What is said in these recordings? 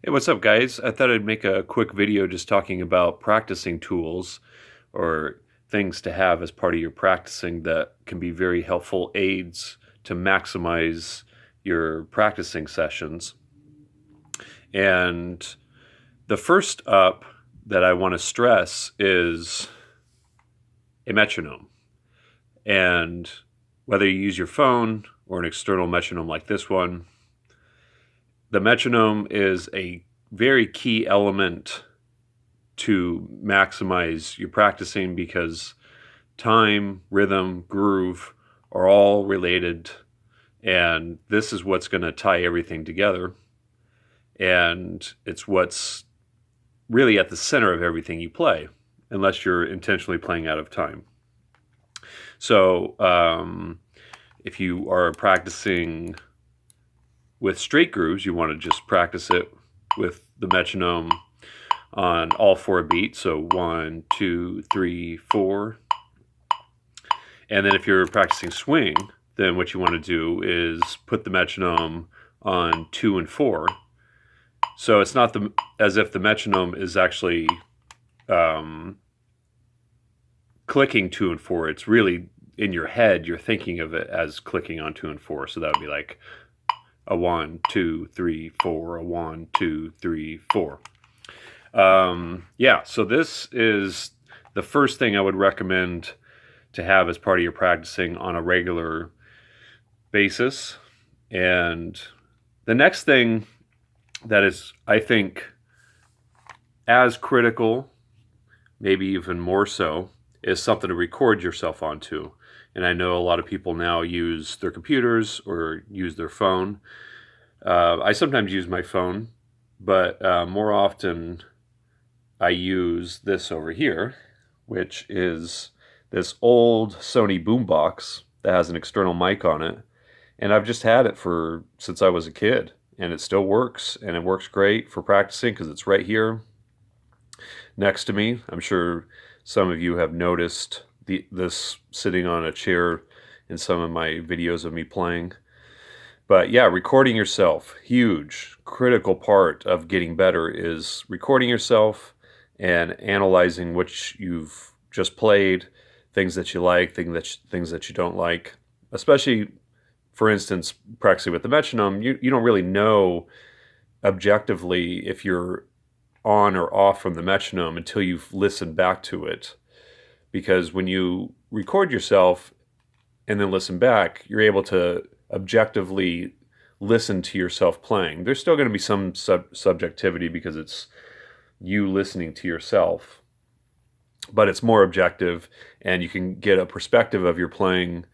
Hey, what's up, guys? I thought I'd make a quick video just talking about practicing tools or things to have as part of your practicing that can be very helpful aids to maximize your practicing sessions. And the first up that I want to stress is a metronome. And whether you use your phone or an external metronome like this one, the metronome is a very key element to maximize your practicing because time, rhythm, groove are all related, and this is what's going to tie everything together. And it's what's really at the center of everything you play, unless you're intentionally playing out of time. So, if you are practicing with straight grooves, you want to just practice it with the metronome on all four beats. So 1, 2, 3, 4. And then if you're practicing swing, then what you want to do is put the metronome on 2 and 4. So it's not as if the metronome is actually clicking 2 and 4. It's really in your head, you're thinking of it as clicking on 2 and 4. So that would be like a 1, 2, 3, 4, a 1, 2, 3, 4. Yeah, so this is the first thing I would recommend to have as part of your practicing on a regular basis. And the next thing that is, I think, as critical, maybe even more so, is something to record yourself onto. And I know a lot of people now use their computers or use their phone. I sometimes use my phone, but more often I use this over here, which is this old Sony boombox that has an external mic on it. And I've just had it since I was a kid, and it still works, and it works great for practicing because it's right here next to me. I'm sure some of you have noticed this sitting on a chair in some of my videos of me playing. But yeah, recording yourself, huge, critical part of getting better is recording yourself and analyzing what you've just played, things that you like, things that you don't like. Especially, for instance, practicing with the metronome, you don't really know objectively if you're on or off from the metronome until you've listened back to it. Because when you record yourself and then listen back, you're able to objectively listen to yourself playing. There's still going to be some subjectivity because it's you listening to yourself, but it's more objective, and you can get a perspective of your playing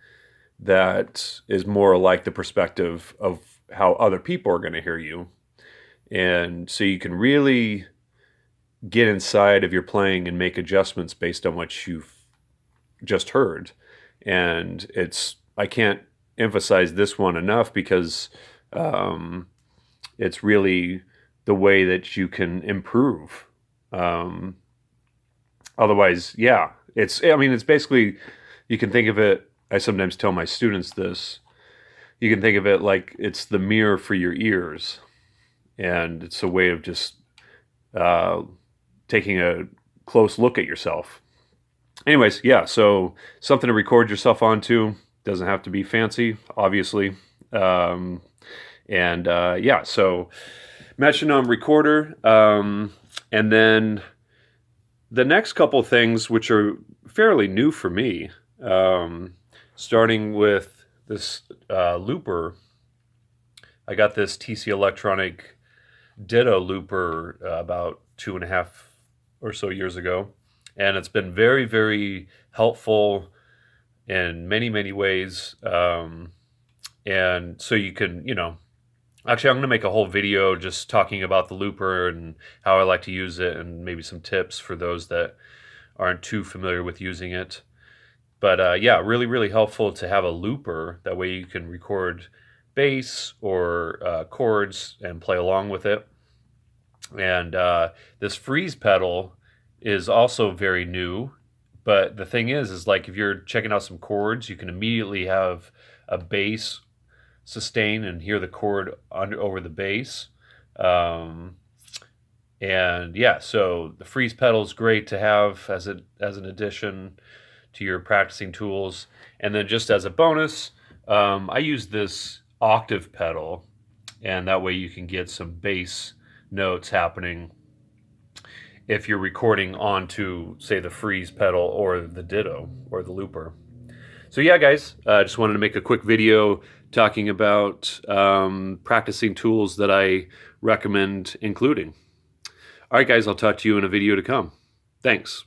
that is more like the perspective of how other people are going to hear you. And so you can really get inside of your playing and make adjustments based on what you've just heard. And I can't emphasize this one enough because it's really the way that you can improve. Otherwise, yeah, it's basically, you can think of it, I sometimes tell my students this, you can think of it like it's the mirror for your ears. And it's a way of just taking a close look at yourself. Anyways, yeah, so something to record yourself onto. Doesn't have to be fancy, obviously. Yeah, so metronome, recorder, and then the next couple things, which are fairly new for me, starting with this looper. I got this TC Electronic Ditto looper about 2.5 or so years ago, and it's been very, very helpful in many, many ways. And so you can, actually, I'm going to make a whole video just talking about the looper and how I like to use it, and maybe some tips for those that aren't too familiar with using it. But yeah, really, really helpful to have a looper. That way you can record bass or chords and play along with it. And this freeze pedal is also very new. But the thing is like if you're checking out some chords, you can immediately have a bass sustain and hear the chord over the bass And yeah, so the freeze pedal is great to have as an addition to your practicing tools. And then just as a bonus, I use this octave pedal, and that way you can get some bass notes happening if you're recording onto, say, the freeze pedal or the ditto or the looper. So yeah, guys, I just wanted to make a quick video talking about practicing tools that I recommend including. All right, guys, I'll talk to you in a video to come. Thanks.